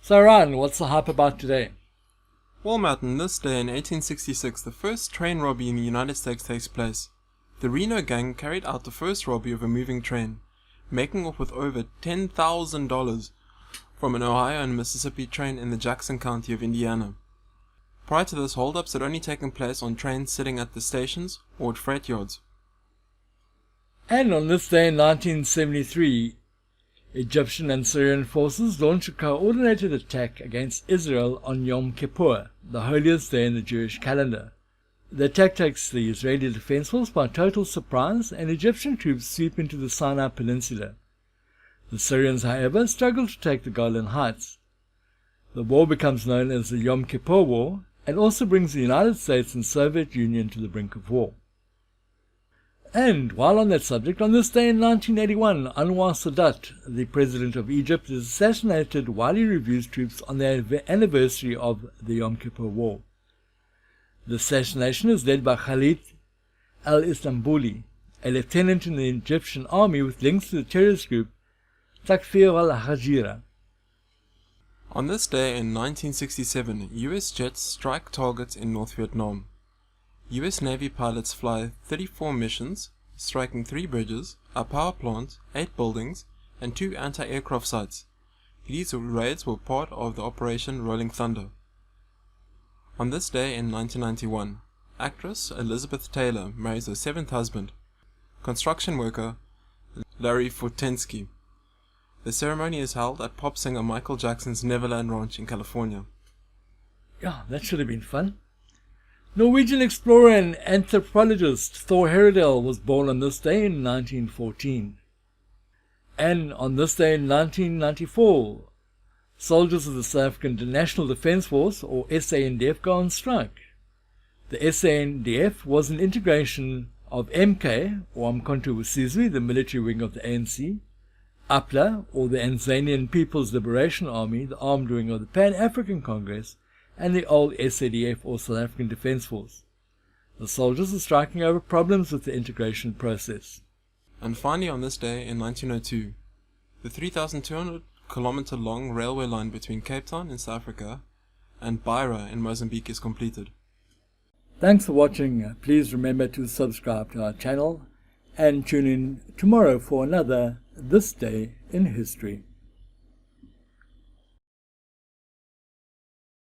So Ryan, what's the hype about today? Well, Martin, this day in 1866, the first train robbery in the United States takes place. The Reno gang carried out the first robbery of a moving train, making off with over $10,000 from an Ohio and Mississippi train in the Jackson County of Indiana. Prior to this, holdups had only taken place on trains sitting at the stations or at freight yards. And on this day in 1973, Egyptian and Syrian forces launched a coordinated attack against Israel on Yom Kippur, the holiest day in the Jewish calendar. The attack takes the Israeli Defense Force by total surprise, and Egyptian troops sweep into the Sinai Peninsula. The Syrians, however, struggle to take the Golan Heights. The war becomes known as the Yom Kippur War, and also brings the United States and Soviet Union to the brink of war. And while on that subject, on this day in 1981, Anwar Sadat, the president of Egypt, is assassinated while he reviews troops on the anniversary of the Yom Kippur War. The assassination is led by Khalid al-Istanbuli, a lieutenant in the Egyptian army with links to the terrorist group Takfir Wal-Hajira. On this day in 1967, US jets strike targets in North Vietnam. US Navy pilots fly 34 missions, striking 3 bridges, a power plant, 8 buildings, and 2 anti-aircraft sites. These raids were part of the Operation Rolling Thunder. On this day in 1991, actress Elizabeth Taylor marries her 7th husband, construction worker Larry Fortensky. The ceremony is held at pop singer Michael Jackson's Neverland Ranch in California. Yeah, that should have been fun. Norwegian explorer and anthropologist Thor Heyerdahl was born on this day in 1914. And on this day in 1994, soldiers of the South African National Defence Force, or SANDF, go on strike. The SANDF was an integration of MK, or Umkhonto weSizwe, the military wing of the ANC, APLA, or the Tanzanian People's Liberation Army, the armed wing of the Pan-African Congress, and the old SADF, or South African Defence Force. The soldiers are striking over problems with the integration process. And finally, on this day in 1902, the 3,200-kilometer long railway line between Cape Town in South Africa and Beira in Mozambique is completed. Thanks for watching. Please remember to subscribe to our channel and tune in tomorrow for another This Day in History.